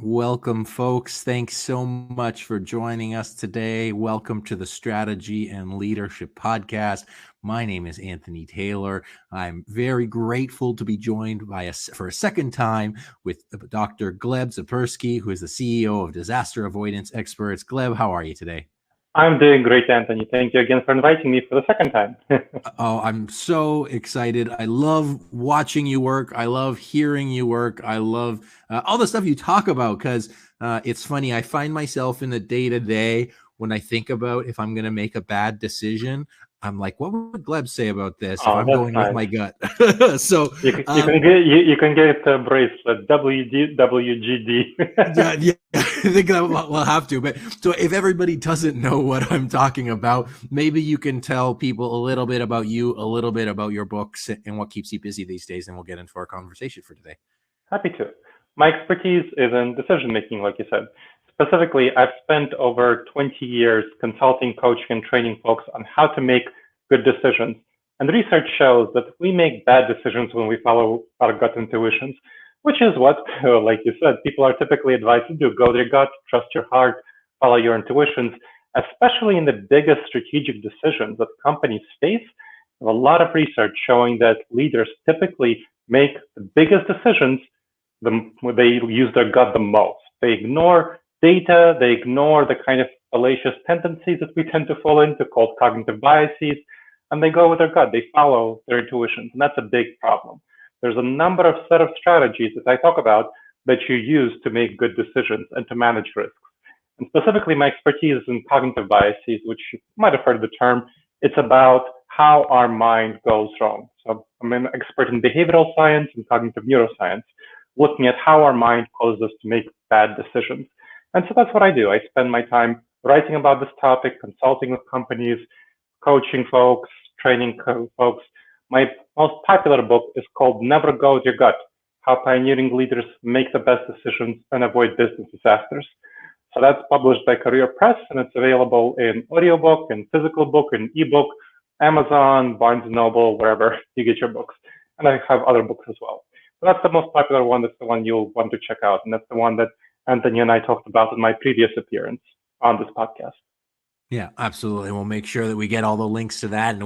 Welcome, folks. Thanks so much for joining us today. Welcome to the Strategy and Leadership Podcast. My name is Anthony Taylor. I'm very grateful to be joined for a second time with Dr. Gleb Tsipursky, who is the CEO of Disaster Avoidance Experts. Gleb, how are you today? I'm doing great, Anthony. Thank you again for inviting me for the second time. Oh, I'm so excited. I love watching you work. I love hearing you work. I love all the stuff you talk about because it's funny. I find myself in the day to day when I think about if I'm going to make a bad decision. I'm like, what would Gleb say about this if Oh, I'm that's going with nice. my gut? So, You can get a bracelet WGD. yeah, I think we'll have to. But so if everybody doesn't know what I'm talking about, maybe you can tell people a little bit about you, a little bit about your books, and what keeps you busy these days, and we'll get into our conversation for today. Happy to. My expertise is in decision making, like you said. Specifically, I've spent over 20 years consulting, coaching, and training folks on how to make good decisions. And the research shows that we make bad decisions when we follow our gut intuitions, which is what, like you said, people are typically advised to do. Go to your gut, trust your heart, follow your intuitions, especially in the biggest strategic decisions that companies face. There's a lot of research showing that leaders typically make the biggest decisions they use their gut the most. They ignore data, they ignore the kind of fallacious tendencies that we tend to fall into called cognitive biases, and they go with their gut. They follow their intuitions, and that's a big problem. There's a number of set of strategies that I talk about that you use to make good decisions and to manage risks. And specifically, my expertise is in cognitive biases, which you might have heard the term. It's about how our mind goes wrong. So I'm an expert in behavioral science and cognitive neuroscience, looking at how our mind causes us to make bad decisions. And so that's what I do. I spend my time writing about this topic, consulting with companies, coaching folks, training folks. My most popular book is called Never Go With Your Gut, How Pioneering Leaders Make the Best Decisions and Avoid Business Disasters. So that's published by Career Press, and it's available in audiobook, in physical book, in ebook, Amazon, Barnes& Noble, wherever you get your books. And I have other books as well. So that's the most popular one. That's the one you'll want to check out. And that's the one that Anthony and I talked about in my previous appearance on this podcast. Yeah, absolutely. We'll make sure that we get all the links to that, and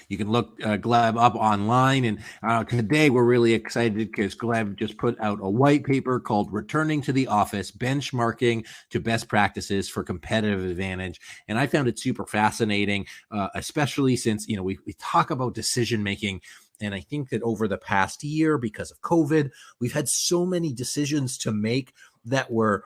you can look Gleb up online. And today we're really excited because Gleb just put out a white paper called "Returning to the Office: Benchmarking to Best Practices for Competitive Advantage." And I found it super fascinating, especially since we talk about decision making. And I think that over the past year, because of COVID, we've had so many decisions to make that were,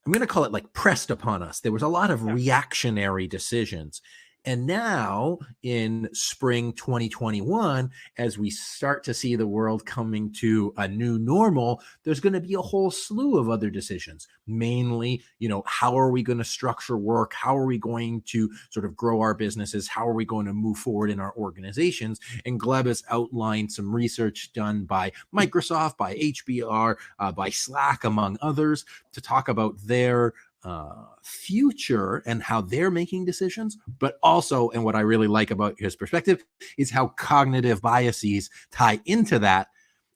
I'm going to call it like pressed upon us. There was a lot of reactionary decisions. And now in spring 2021, as we start to see the world coming to a new normal, there's going to be a whole slew of other decisions. Mainly, how are we going to structure work? How are we going to sort of grow our businesses? How are we going to move forward in our organizations? And Gleb has outlined some research done by Microsoft, by HBR, by Slack, among others, to talk about their future and how they're making decisions, but also, and what I really like about his perspective is how cognitive biases tie into that,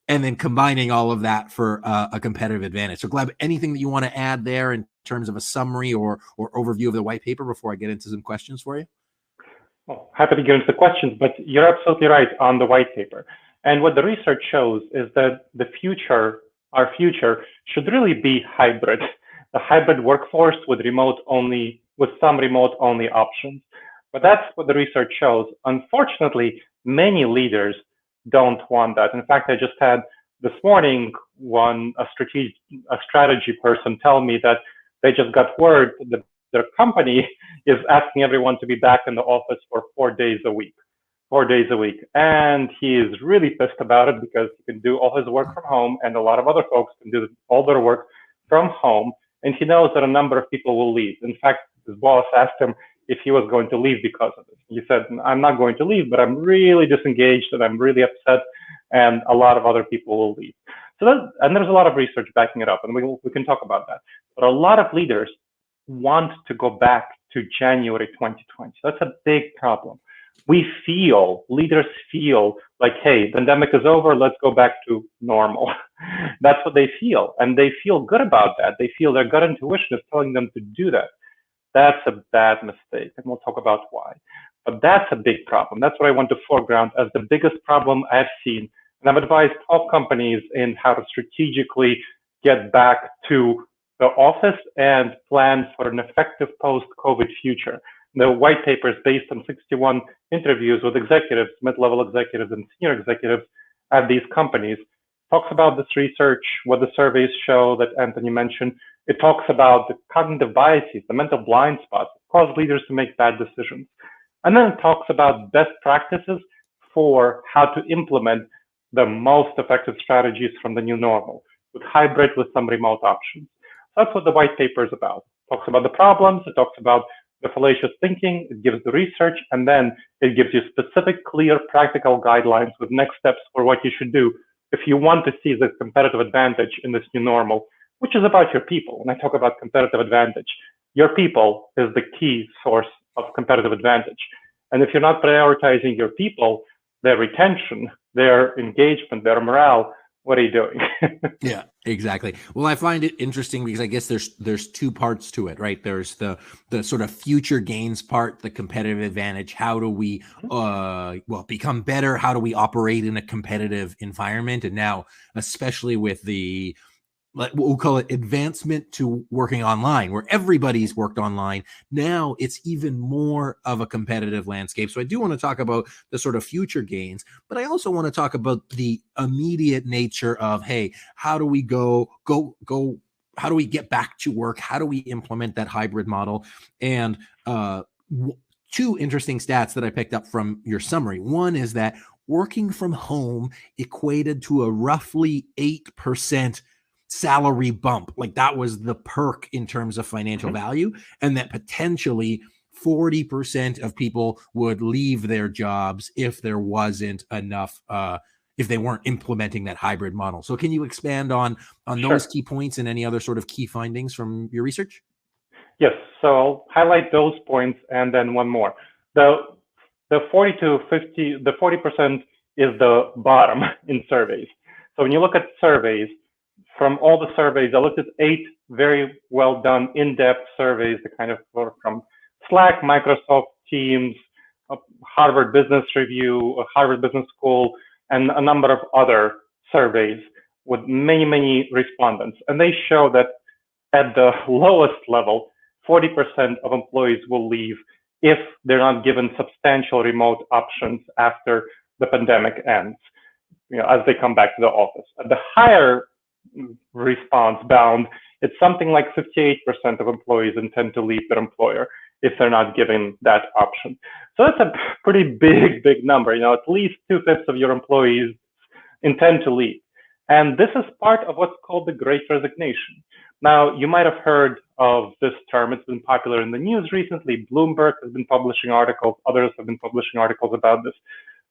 and then combining all of that for a competitive advantage. So Gleb, anything that you want to add there in terms of a summary or overview of the white paper before I get into some questions for you? Well, happy to get into the questions, but you're absolutely right on the white paper. And what the research shows is that our future should really be hybrid. The hybrid workforce with some remote only options. But that's what the research shows. Unfortunately, many leaders don't want that. In fact, I just had this morning a strategy person tell me that they just got word that their company is asking everyone to be back in the office for 4 days a week. 4 days a week. And he is really pissed about it because he can do all his work from home, and a lot of other folks can do all their work from home. And he knows that a number of people will leave. In fact, his boss asked him if he was going to leave because of this. He said, I'm not going to leave, but I'm really disengaged and I'm really upset, and a lot of other people will leave. And there's a lot of research backing it up, and we can talk about that. But a lot of leaders want to go back to January 2020. That's a big problem. leaders feel like, hey, pandemic is over, let's go back to normal. That's what they feel. And they feel good about that. They feel their gut intuition is telling them to do that. That's a bad mistake. And we'll talk about why. But that's a big problem. That's what I want to foreground as the biggest problem I've seen. And I've advised 12 companies in how to strategically get back to the office and plan for an effective post-COVID future. The white paper is based on 61 interviews with executives, mid-level executives, and senior executives at these companies. Talks about this research, what the surveys show that Anthony mentioned. It talks about the cognitive biases, the mental blind spots that cause leaders to make bad decisions. And then it talks about best practices for how to implement the most effective strategies from the new normal, with hybrid, with some remote options. So that's what the white paper is about. It talks about the problems, it talks about the fallacious thinking, it gives the research, and then it gives you specific, clear, practical guidelines with next steps for what you should do if you want to see the competitive advantage in this new normal, which is about your people. When I talk about competitive advantage, your people is the key source of competitive advantage. And if you're not prioritizing your people, their retention, their engagement, their morale, what are you doing? Yeah, exactly. Well, I find it interesting because I guess there's two parts to it, right? There's the sort of future gains part, the competitive advantage. How do we become better? How do we operate in a competitive environment? And now, especially with the we'll call it advancement to working online, where everybody's worked online. Now it's even more of a competitive landscape. So I do want to talk about the sort of future gains, but I also want to talk about the immediate nature of, hey, how do we go? How do we get back to work? How do we implement that hybrid model? And two interesting stats that I picked up from your summary. One is that working from home equated to a roughly 8% salary bump. Like that was the perk in terms of financial value, and that potentially 40% of people would leave their jobs if there wasn't enough, if they weren't implementing that hybrid model. So can you expand on those key points and any other sort of key findings from your research? Yes, so I'll highlight those points and then one more. The 40 to 50, the 40% is the bottom in surveys. So when you look at surveys, from all the surveys, I looked at 8 very well done in-depth surveys that kind of were from Slack, Microsoft Teams, Harvard Business Review, Harvard Business School, and a number of other surveys with many, many respondents. And they show that at the lowest level, 40% of employees will leave if they're not given substantial remote options after the pandemic ends, as they come back to the office. At the higher response bound, it's something like 58% of employees intend to leave their employer if they're not given that option. So that's a pretty big number. At least 2/5 of your employees intend to leave. And this is part of what's called the Great Resignation. Now, you might have heard of this term. It's been popular in the news recently. Bloomberg has been publishing articles. Others have been publishing articles about this.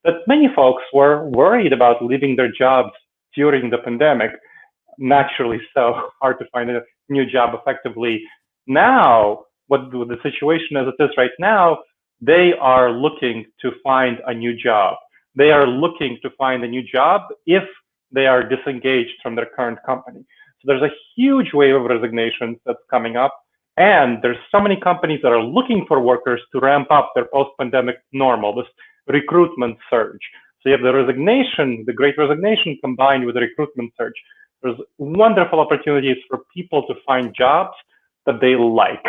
That many folks were worried about leaving their jobs during the pandemic. Naturally so, hard to find a new job effectively. Now, what the situation as it is right now, they are looking to find a new job. They are looking to find a new job if they are disengaged from their current company. So there's a huge wave of resignations that's coming up. And there's so many companies that are looking for workers to ramp up their post-pandemic normal, this recruitment surge. So you have the resignation, the Great Resignation combined with the recruitment surge. There's wonderful opportunities for people to find jobs that they like.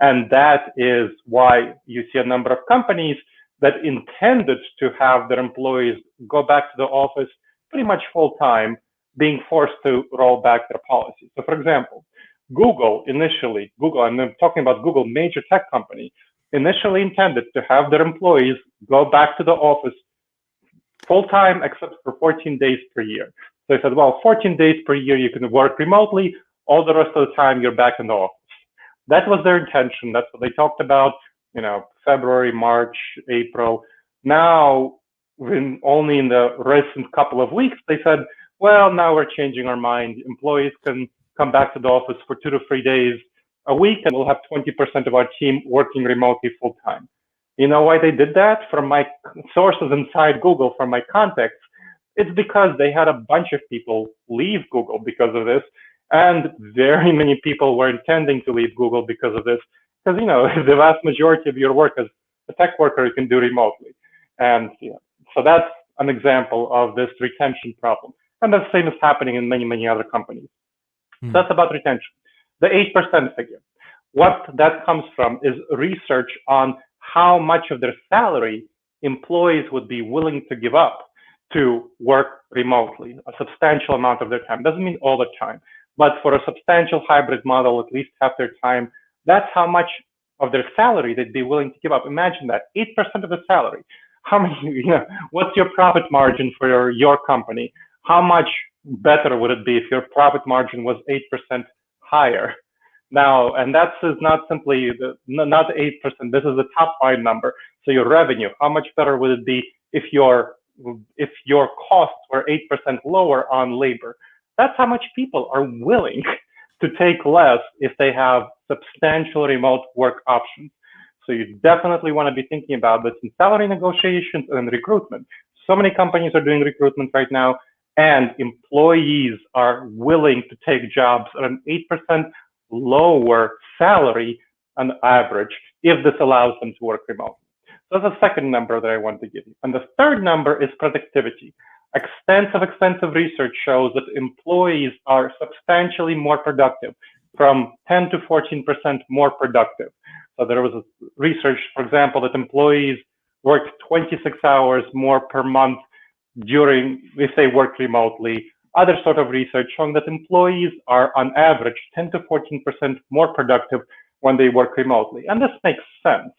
And that is why you see a number of companies that intended to have their employees go back to the office pretty much full time, being forced to roll back their policies. So for example, Google, and I'm talking about Google, major tech company, initially intended to have their employees go back to the office full time except for 14 days per year. So they said, well, 14 days per year you can work remotely, all the rest of the time you're back in the office. That was their intention. That's what they talked about, February, March, April. Now, only in the recent couple of weeks, they said, well, now we're changing our mind. Employees can come back to the office for 2 to 3 days a week, and we'll have 20% of our team working remotely full time. You know why they did that? From my sources inside Google, from my contacts, it's because they had a bunch of people leave Google because of this, and very many people were intending to leave Google because of this. Because the vast majority of your work as a tech worker you can do remotely, and so that's an example of this retention problem. And the same is happening in many other companies. So that's about retention. The 8% figure. What that comes from is research on how much of their salary employees would be willing to give up to work remotely, a substantial amount of their time. Doesn't mean all the time, but for a substantial hybrid model, at least half their time, that's how much of their salary they'd be willing to give up. Imagine that, 8% of the salary. How many, what's your profit margin for your company? How much better would it be if your profit margin was 8% higher? Now, and that is not simply not 8%, this is the top line number. So your revenue, how much better would it be if your costs were 8% lower on labor? That's how much people are willing to take less if they have substantial remote work options. So you definitely want to be thinking about this in salary negotiations and recruitment. So many companies are doing recruitment right now, and employees are willing to take jobs at an 8% lower salary on average if this allows them to work remotely. So that's the second number that I want to give you. And the third number is productivity. Extensive research shows that employees are substantially more productive, from 10 to 14% more productive. So there was a research, for example, that employees worked 26 hours more per month if they work remotely. Other sort of research showing that employees are on average 10 to 14% more productive when they work remotely. And this makes sense.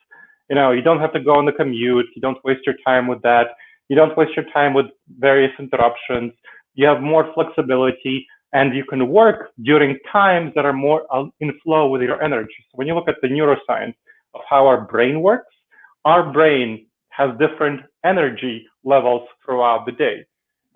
You don't have to go on the commute. You don't waste your time with that. You don't waste your time with various interruptions. You have more flexibility, and you can work during times that are more in flow with your energy. So when you look at the neuroscience of how our brain works, our brain has different energy levels throughout the day.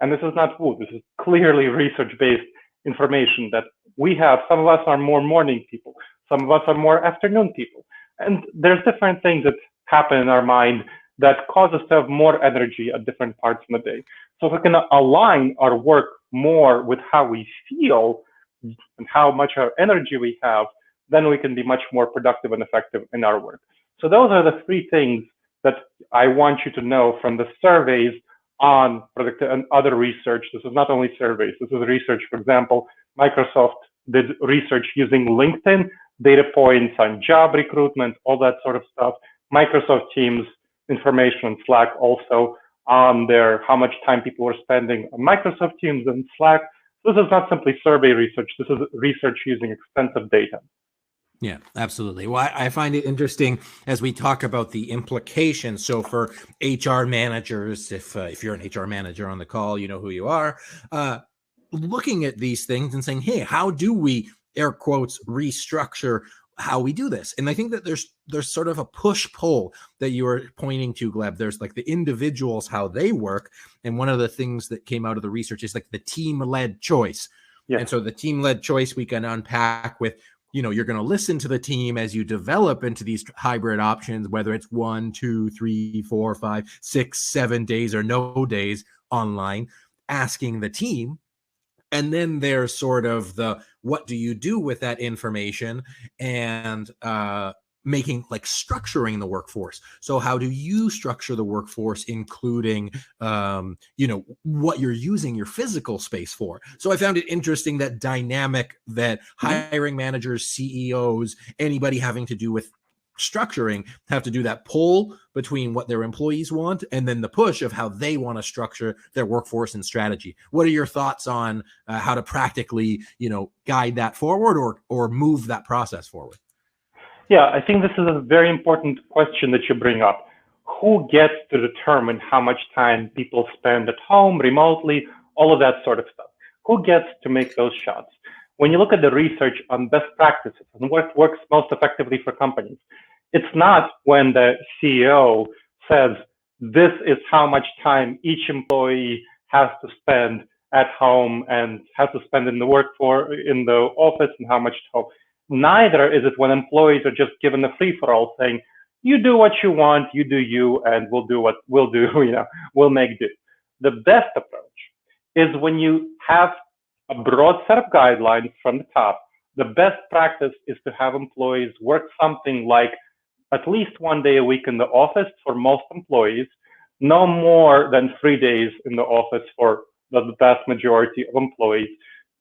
And this is not woo, this is clearly research-based information that we have. Some of us are more morning people. Some of us are more afternoon people. And there's different things that happen in our mind that cause us to have more energy at different parts of the day. So if we can align our work more with how we feel and how much our energy we have, then we can be much more productive and effective in our work. So those are the three things that I want you to know from the surveys on product and other research. This is not only surveys, this is research. For example, Microsoft did research using LinkedIn, data points on job recruitment, all that sort of stuff. Microsoft Teams information on Slack also on how much time people were spending on Microsoft Teams and Slack. This is not simply survey research, this is research using extensive data. Yeah, absolutely. Well, I find it interesting as we talk about the implications. So for HR managers, if you're an HR manager on the call, you know who you are, looking at these things and saying, hey, how do we, air quotes, restructure how we do this? And I think that there's sort of a push-pull that you were pointing to, Gleb. There's like the individuals, how they work. And one of the things that came out of the research is like the team-led choice. Yes. And so the team-led choice we can unpack with, you're going to listen to the team as you develop into these hybrid options, whether it's 1, 2, 3, 4, 5, 6, 7 days or no days online, asking the team. And then there's sort of the, what do you do with that information, and making, like, structuring the workforce. So how do you structure the workforce, including, what you're using your physical space for? So I found it interesting, that dynamic that hiring managers, CEOs, anybody having to do with structuring have to do that pull between what their employees want and then the push of how they want to structure their workforce and strategy. What are your thoughts on how to practically, guide that forward or move that process forward? Yeah, I think this is a very important question that you bring up. Who gets to determine how much time people spend at home, remotely, all of that sort of stuff? Who gets to make those shots? When you look at the research on best practices and what works most effectively for companies, it's not when the CEO says, this is how much time each employee has to spend at home and has to spend in the office and how much at home. Neither is it when employees are just given a free-for-all saying, you do what you want, you do you, and we'll do what we'll do, we'll make do. The best approach is when you have a broad set of guidelines from the top. The best practice is to have employees work something like at least 1 day a week in the office for most employees, no more than 3 days in the office for the vast majority of employees.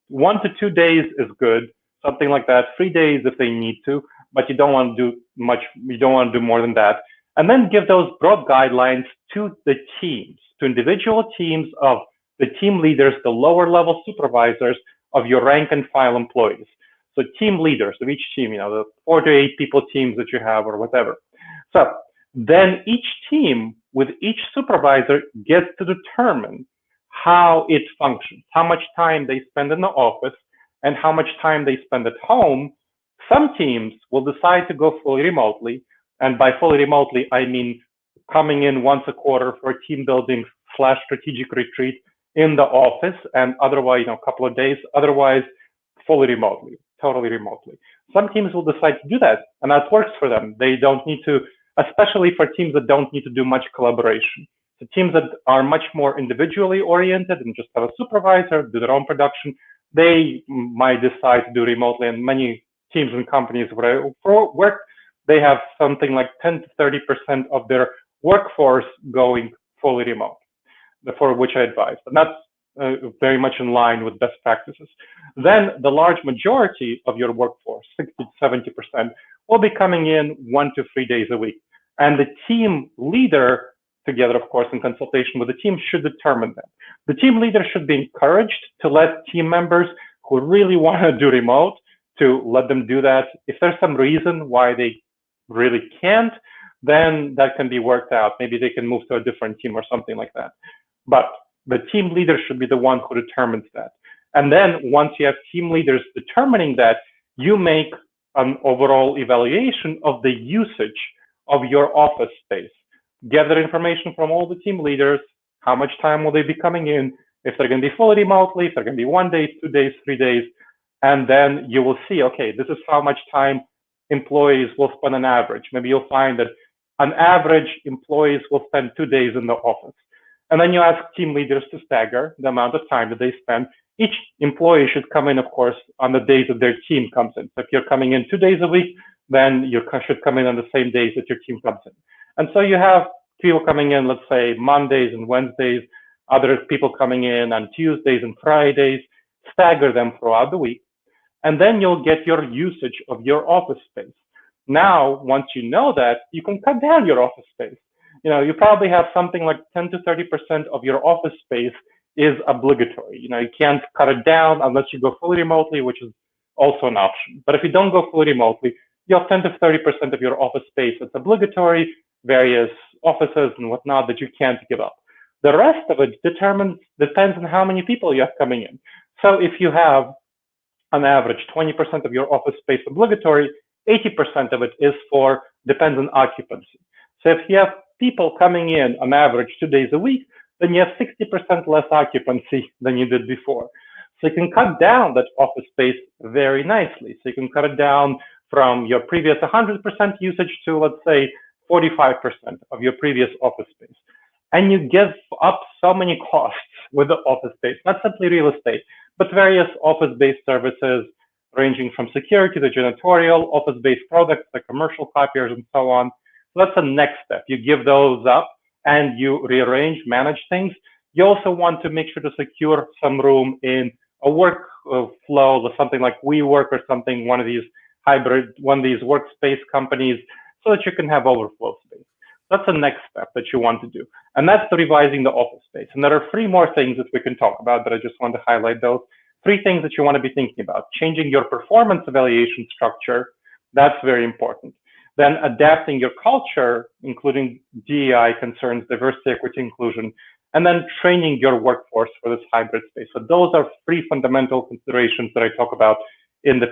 1 to 2 days is good, something like that. 3 days if they need to, but you don't want to do much. You don't want to do more than that. And then give those broad guidelines to the teams, to individual teams of the team leaders, the lower level supervisors of your rank and file employees. So team leaders of each team, the 4 to 8 people teams that you have or whatever. So then each team with each supervisor gets to determine how it functions, how much time they spend in the office and how much time they spend at home. Some teams will decide to go fully remotely. And by fully remotely, I mean coming in once a quarter for a team building / strategic retreat in the office, and otherwise, a couple of days, otherwise fully remotely, totally remotely. Some teams will decide to do that, and that works for them. They don't need to, especially for teams that don't need to do much collaboration. The teams that are much more individually oriented and just have a supervisor, do their own production, they might decide to do remotely. And many teams and companies where I work, they have something like 10 to 30% of their workforce going fully remote, for which I advise. And that's very much in line with best practices. Then the large majority of your workforce, 60 to 70%, will be coming in 1 to 3 days a week. And the team leader, together, of course, in consultation with the team, should determine that. The team leader should be encouraged to let team members who really want to do remote, to let them do that. If there's some reason why they really can't, then that can be worked out. Maybe they can move to a different team or something like that. But the team leader should be the one who determines that. And then once you have team leaders determining that, you make an overall evaluation of the usage of your office space. Gather information from all the team leaders. How much time will they be coming in? If they're going to be fully remotely, if they're going to be 1 day, 2 days, 3 days. And then you will see, okay, this is how much time employees will spend on average. Maybe you'll find that on average, employees will spend 2 days in the office. And then you ask team leaders to stagger the amount of time that they spend. Each employee should come in, of course, on the days that their team comes in. So if you're coming in 2 days a week, then you should come in on the same days that your team comes in. And so you have people coming in, let's say, Mondays and Wednesdays, other people coming in on Tuesdays and Fridays, stagger them throughout the week. And then you'll get your usage of your office space. Now, once you know that, you can cut down your office space. You probably have something like 10 to 30% of your office space is obligatory. You can't cut it down unless you go fully remotely, which is also an option. But if you don't go fully remotely, you have 10 to 30% of your office space that's obligatory, various offices and whatnot that you can't give up. The rest of it depends on how many people you have coming in. So if you have, on average, 20% of your office space obligatory, 80% of it depends on occupancy. So if you have people coming in on average 2 days a week, then you have 60% less occupancy than you did before. So you can cut down that office space very nicely. So you can cut it down from your previous 100% usage to, let's say, 45% of your previous office space. And you give up so many costs with the office space, not simply real estate, but various office-based services ranging from security to janitorial, office-based products like commercial copiers and so on. So that's the next step. You give those up and you rearrange, manage things. You also want to make sure to secure some room in a work flow, something like WeWork or something, one of these workspace companies, so that you can have overflow space. That's the next step that you want to do. And that's the revising the office space. And there are 3 more things that we can talk about, but I just want to highlight those. 3 things that you want to be thinking about. Changing your performance evaluation structure. That's very important. Then adapting your culture, including DEI concerns, diversity, equity, inclusion, and then training your workforce for this hybrid space. So those are 3 fundamental considerations that I talk about in the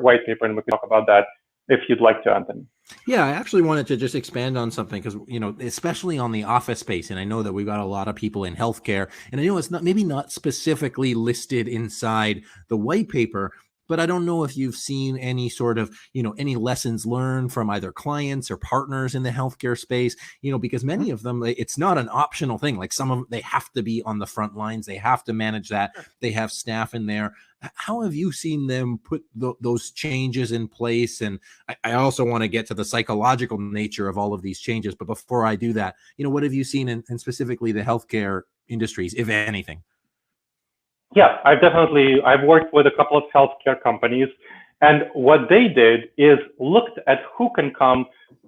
white paper, and we can talk about that if you'd like to, Anthony. Yeah, I actually wanted to just expand on something because, especially on the office space, and I know that we've got a lot of people in healthcare, and I know it's maybe not specifically listed inside the white paper, but I don't know if you've seen any sort of, any lessons learned from either clients or partners in the healthcare space, because many of them, it's not an optional thing. Like some of them, they have to be on the front lines. They have to manage that. They have staff in there. How have you seen them put those changes in place? And I also want to get to the psychological nature of all of these changes. But before I do that, what have you seen in specifically the healthcare industries, if anything? Yeah, I've worked with a couple of healthcare companies, and what they did is looked at who can come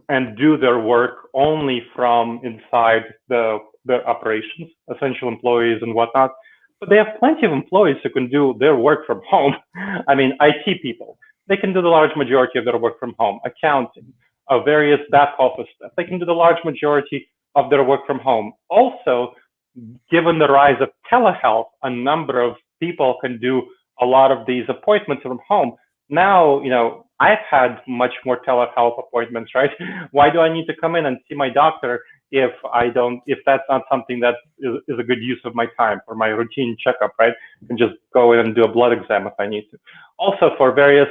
and do their work only from inside their operations, essential employees and whatnot. But they have plenty of employees who can do their work from home. I mean, IT people, they can do the large majority of their work from home. Accounting, various back office stuff, they can do the large majority of their work from home. Also, given the rise of telehealth, a number of people can do a lot of these appointments from home. Now, I've had much more telehealth appointments, right? Why do I need to come in and see my doctor if that's not something that is a good use of my time for my routine checkup, right? I can just go in and do a blood exam if I need to. Also, for various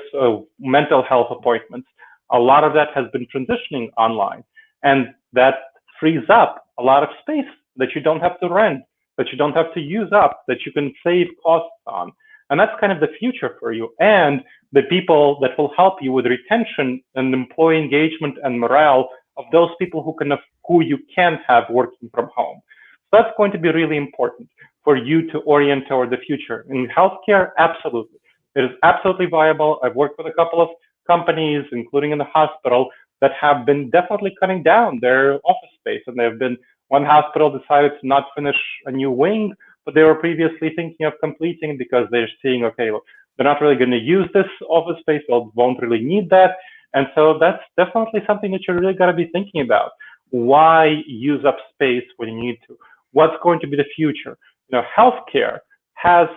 mental health appointments, a lot of that has been transitioning online, and that frees up a lot of space that you don't have to rent, that you don't have to use up, that you can save costs on. And that's kind of the future for you. And the people that will help you with retention and employee engagement and morale of those people who you can have working from home. So that's going to be really important for you to orient toward the future. In healthcare, absolutely. It is absolutely viable. I've worked with a couple of companies, including in the hospital, that have been definitely cutting down their office space. And they've been, one hospital decided to not finish a new wing, but they were previously thinking of completing because they're seeing, okay, well, they're not really going to use this office space, they won't really need that. And so that's definitely something that you really got to be thinking about. Why use up space when you need to? What's going to be the future? Healthcare has,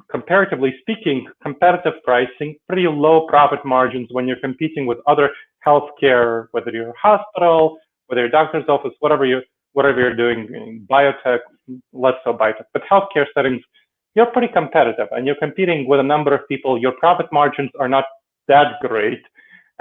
comparatively speaking, competitive pricing, pretty low profit margins when you're competing with other healthcare, whether you're a hospital, whether you're a doctor's office, whatever you're doing in biotech, less so biotech, but healthcare settings, you're pretty competitive and you're competing with a number of people. Your profit margins are not that great.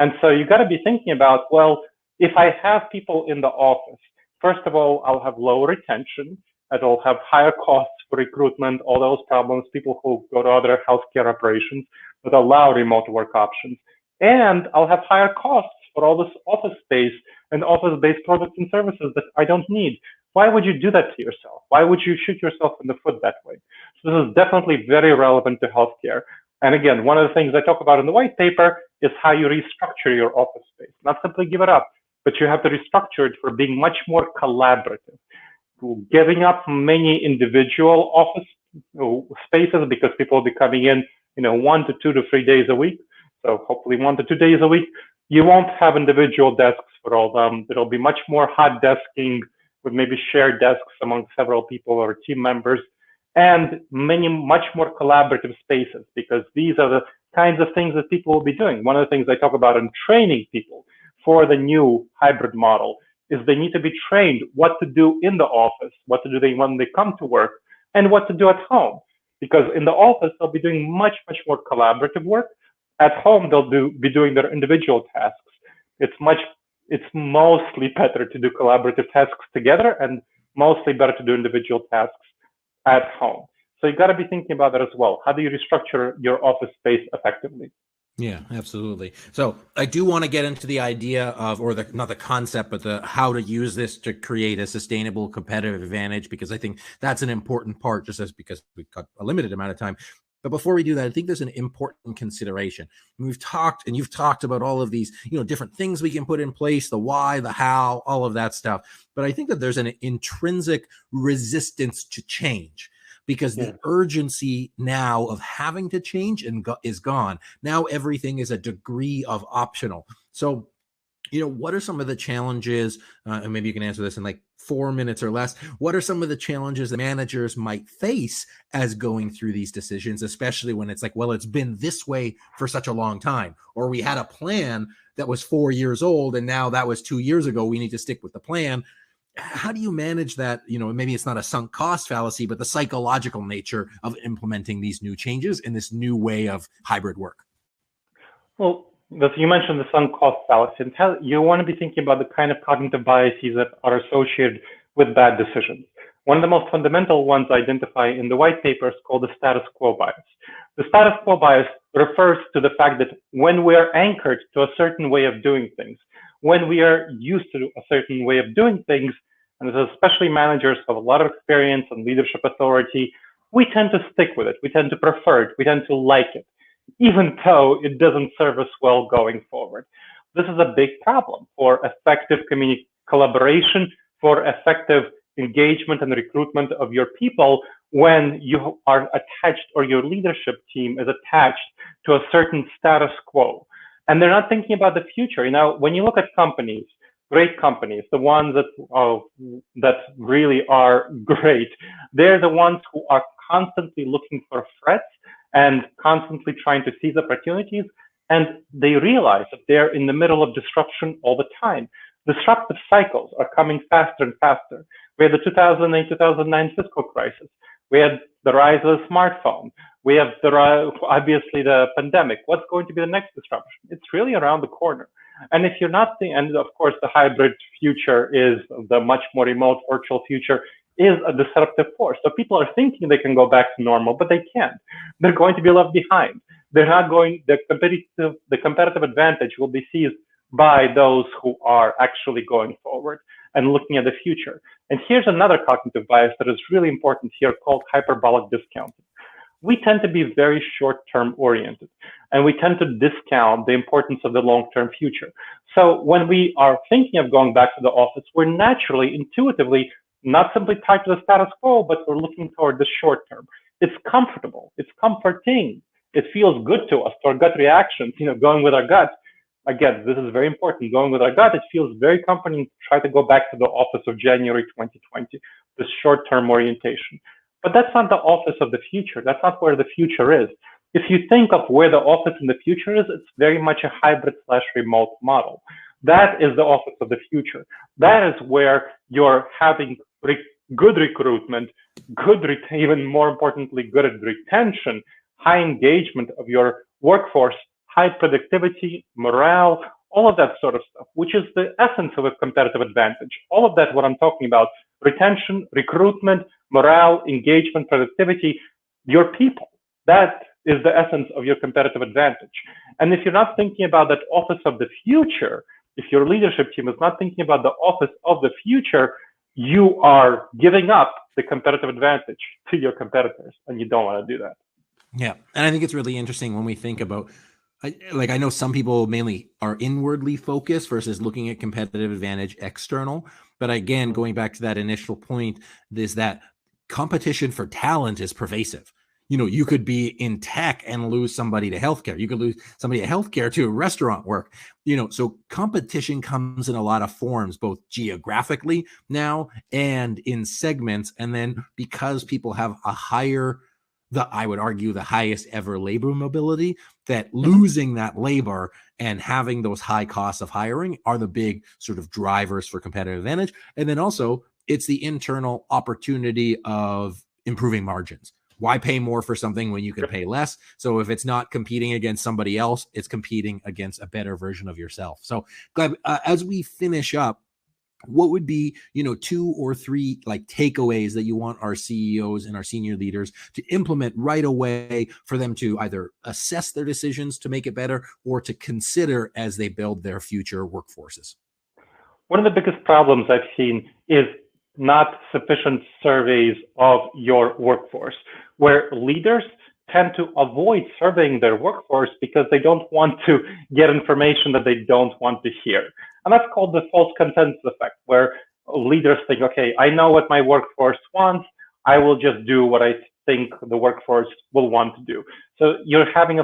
And so you got to be thinking about, well, if I have people in the office, first of all, I'll have low retention, and I'll have higher costs for recruitment, all those problems, people who go to other healthcare operations that allow remote work options. And I'll have higher costs for all this office space and office-based products and services that I don't need. Why would you do that to yourself? Why would you shoot yourself in the foot that way? So this is definitely very relevant to healthcare. And again, one of the things I talk about in the white paper is how you restructure your office space. Not simply give it up, but you have to restructure it for being much more collaborative. Giving up many individual office spaces because people will be coming in, 1 to 2 to 3 days a week. So hopefully 1 to 2 days a week. You won't have individual desks for all of them. There'll be much more hot desking with maybe shared desks among several people or team members, and much more collaborative spaces, because these are the kinds of things that people will be doing. One of the things I talk about in training people for the new hybrid model is they need to be trained what to do in the office, what to do when they come to work, and what to do at home. Because in the office, they'll be doing much, much more collaborative work. At home, they'll be doing their individual tasks. It's mostly better to do collaborative tasks together and mostly better to do individual tasks at home. So you got to be thinking about that as well. How do you restructure your office space effectively? Yeah, absolutely. So I do want to get into the idea of, or not the concept, but the how to use this to create a sustainable competitive advantage, because I think that's an important part, just as because we've got a limited amount of time. But before we do that, I think there's an important consideration. We've talked, and you've talked about all of these, different things we can put in place, the why, the how, all of that stuff. But I think that there's an intrinsic resistance to change, because the urgency now of having to change is gone. Now everything is a degree of optional. So, what are some of the challenges, and maybe you can answer this in like 4 minutes or less, what are some of the challenges that managers might face as going through these decisions, especially when it's like, well, it's been this way for such a long time, or we had a plan that was 4 years old and now that was 2 years ago, we need to stick with the plan. how do you manage that? Maybe it's not a sunk cost fallacy, but the psychological nature of implementing these new changes in this new way of hybrid work. Well, you mentioned the sunk cost fallacy, and you want to be thinking about the kind of cognitive biases that are associated with bad decisions. One of the most fundamental ones I identify in the white paper is called the status quo bias. The status quo bias refers to the fact that when we are anchored to a certain way of doing things, when we are used to a certain way of doing things, and especially managers have a lot of experience and leadership authority, we tend to stick with it. We tend to prefer it. We tend to like it, even though it doesn't serve us well going forward. This is a big problem for effective collaboration, for effective engagement and recruitment of your people when you are attached, or your leadership team is attached to a certain status quo. And they're not thinking about the future. When you look at companies, great companies, the ones that really are great, they're the ones who are constantly looking for threats and constantly trying to seize opportunities. And they realize that they're in the middle of disruption all the time. Disruptive cycles are coming faster and faster. We had the 2008-2009 fiscal crisis. We had the rise of the smartphone. We have obviously the pandemic. What's going to be the next disruption? It's really around the corner. And if you're not and of course, the hybrid future is the much more remote virtual future is a disruptive force. So people are thinking they can go back to normal, but they can't. They're going to be left behind. They're not going, the competitive advantage will be seized by those who are actually going forward and looking at the future. And here's another cognitive bias that is really important here called hyperbolic discounting. We tend to be very short-term oriented, and we tend to discount the importance of the long-term future. So when we are thinking of going back to the office, we're naturally, intuitively, not simply tied to the status quo, but we're looking toward the short term. It's comfortable. It's comforting. It feels good to us, to our gut reactions, going with our gut. Again, this is very important. Going with our gut, it feels very comforting to try to go back to the office of January 2020, this short-term orientation. But that's not the office of the future. That's not where the future is. If you think of where the office in the future is, it's very much a hybrid/remote model. That is the office of the future. That is where you're having good recruitment, even more importantly, good retention, high engagement of your workforce, high productivity, morale, all of that sort of stuff, which is the essence of a competitive advantage. All of that, what I'm talking about, retention, recruitment, morale, engagement, productivity, your people, that is the essence of your competitive advantage. And if you're not thinking about that office of the future, if your leadership team is not thinking about the office of the future, you are giving up the competitive advantage to your competitors, and you don't want to do that. Yeah. And I think it's really interesting when we think about, I know some people mainly are inwardly focused versus looking at competitive advantage external. But again, going back to that initial point, is that competition for talent is pervasive. You could be in tech and lose somebody to healthcare. You could lose somebody to healthcare to restaurant work. So competition comes in a lot of forms, both geographically now and in segments. And then because people have I would argue the highest ever labor mobility, that losing that labor and having those high costs of hiring are the big sort of drivers for competitive advantage. And then also it's the internal opportunity of improving margins. Why pay more for something when you can pay less? So if it's not competing against somebody else, it's competing against a better version of yourself. So Gleb, as we finish up, what would be, 2 or 3 takeaways that you want our CEOs and our senior leaders to implement right away for them to either assess their decisions to make it better or to consider as they build their future workforces? One of the biggest problems I've seen is not sufficient surveys of your workforce, where leaders tend to avoid surveying their workforce because they don't want to get information that they don't want to hear. And that's called the false consensus effect, where leaders think, okay, I know what my workforce wants. I will just do what I think the workforce will want to do. So you're having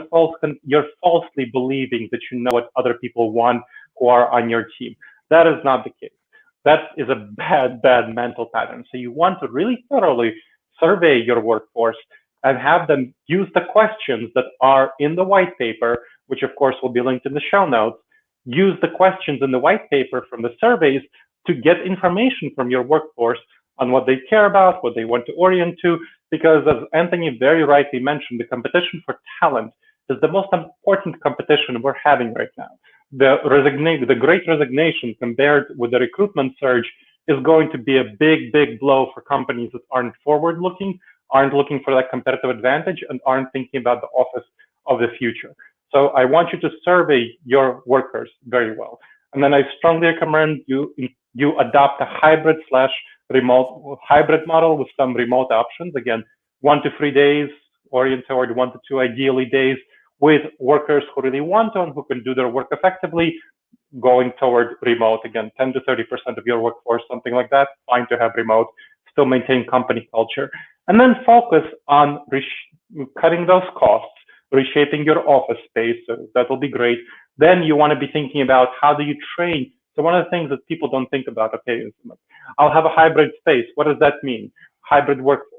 you're falsely believing that you know what other people want who are on your team. That is not the case. That is a bad mental pattern. So you want to really thoroughly survey your workforce and have them use the questions that are in the white paper, which of course will be linked in the show notes. Use the questions in the white paper from the surveys to get information from your workforce on what they care about, what they want to orient to, because as Anthony very rightly mentioned, the competition for talent is the most important competition we're having right now. The Great Resignation compared with the recruitment surge is going to be a big, big blow for companies that aren't forward-looking, aren't looking for that competitive advantage, and aren't thinking about the office of the future. So I want you to survey your workers very well. And then I strongly recommend you adopt a hybrid/remote hybrid model with some remote options. Again, 1 to 3 days, orient toward 1 to 2 ideally days, with workers who really want to and who can do their work effectively, going toward remote. Again, 10 to 30% of your workforce, something like that, fine to have remote, still maintain company culture. And then focus on cutting those costs, reshaping your office space. So that'll be great. Then you want to be thinking about how do you train. So one of the things that people don't think about, okay, is I'll have a hybrid space. What does that mean? Hybrid workforce.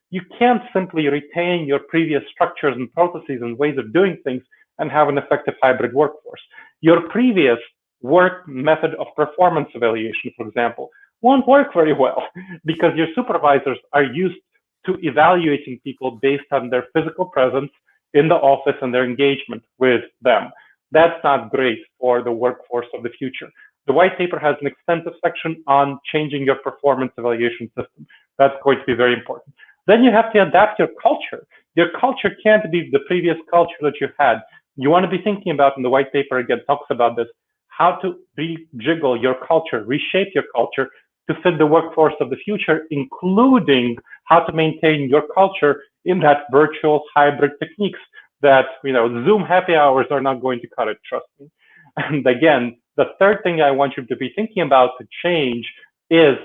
You can't simply retain your previous structures and processes and ways of doing things and have an effective hybrid workforce. Your previous work method of performance evaluation, for example, won't work very well because your supervisors are used to evaluating people based on their physical presence in the office and their engagement with them. That's not great for the workforce of the future. The white paper has an extensive section on changing your performance evaluation system. That's going to be very important. Then you have to adapt your culture. Your culture can't be the previous culture that you had. You want to be thinking about, and the white paper again talks about this, how to rejiggle your culture, reshape your culture to fit the workforce of the future, including how to maintain your culture in that virtual hybrid techniques that, Zoom happy hours are not going to cut it, trust me. And again, the third thing I want you to be thinking about to change is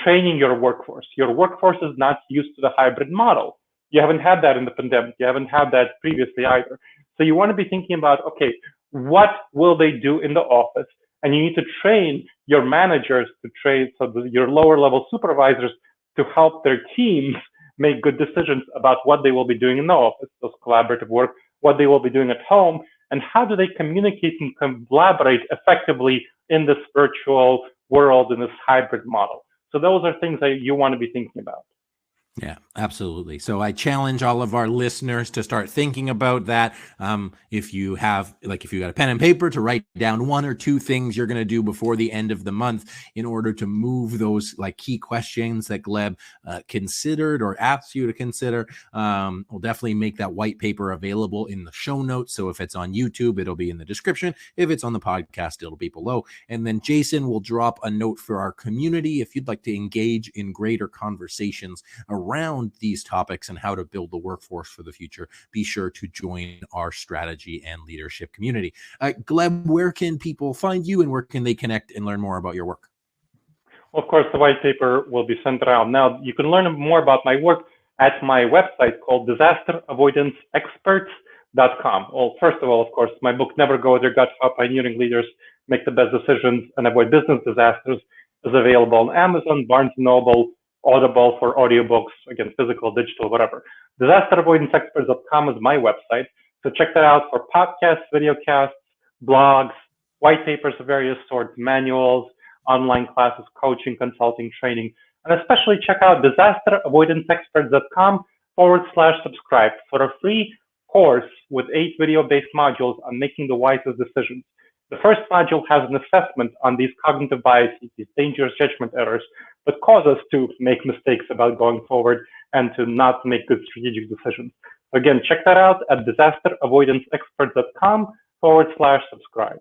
training your workforce. Your workforce is not used to the hybrid model. You haven't had that in the pandemic. You haven't had that previously either. So you want to be thinking about, okay, what will they do in the office? And you need to train your managers to train, your lower level supervisors to help their teams make good decisions about what they will be doing in the office, those collaborative work, what they will be doing at home, and how do they communicate and collaborate effectively in this virtual world, in this hybrid model. So those are things that you want to be thinking about. Yeah, absolutely. So I challenge all of our listeners to start thinking about that. If you got a pen and paper, to write down 1 or 2 things you're going to do before the end of the month in order to move those key questions that Gleb considered or asked you to consider. We'll definitely make that white paper available in the show notes. So if it's on YouTube, it'll be in the description. If it's on the podcast, it'll be below. And then Jason will drop a note for our community if you'd like to engage in greater conversations around these topics and how to build the workforce for the future. Be sure to join our strategy and leadership community. Gleb, where can people find you and where can they connect and learn more about your work? Of course, the white paper will be sent around. Now, you can learn more about my work at my website called disasteravoidanceexperts.com. Well, first of all, of course, my book, Never Go With Your Gut, How Pioneering Leaders Make the Best Decisions and Avoid Business Disasters, is available on Amazon, Barnes & Noble, Audible for audiobooks, again, physical, digital, whatever. Disasteravoidanceexperts.com is my website. So check that out for podcasts, videocasts, blogs, white papers of various sorts, manuals, online classes, coaching, consulting, training, and especially check out disasteravoidanceexperts.com/subscribe for a free course with 8 video-based modules on making the wisest decisions. The first module has an assessment on these cognitive biases, these dangerous judgment errors that cause us to make mistakes about going forward and to not make good strategic decisions. So again, check that out at disasteravoidanceexperts.com/subscribe.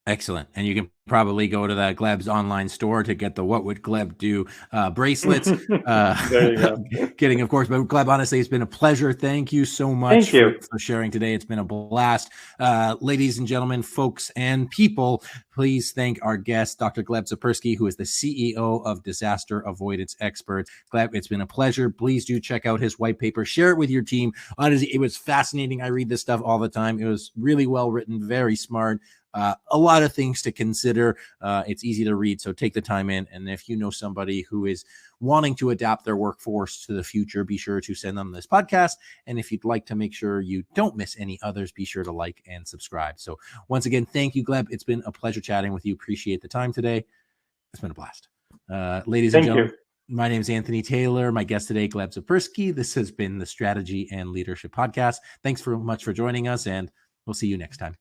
Excellent. And you can probably go to the Gleb's online store to get the What Would Gleb Do bracelets. There you go. Kidding, of course. But Gleb, honestly, it's been a pleasure. Thank you so much for sharing today. It's been a blast. Ladies and gentlemen, folks and people, please thank our guest, Dr. Gleb Tsipursky, who is the CEO of Disaster Avoidance Experts. Gleb, it's been a pleasure. Please do check out his white paper. Share it with your team. Honestly, it was fascinating. I read this stuff all the time. It was really well written, very smart. A lot of things to consider. It's easy to read, so take the time in. And if you know somebody who is wanting to adapt their workforce to the future, be sure to send them this podcast. And if you'd like to make sure you don't miss any others, be sure to like and subscribe. So once again, thank you, Gleb. It's been a pleasure chatting with you. Appreciate the time today. It's been a blast. Ladies and gentlemen, my name is Anthony Taylor. My guest today, Gleb Tsipursky. This has been the Strategy and Leadership Podcast. Thanks very much for joining us, and we'll see you next time.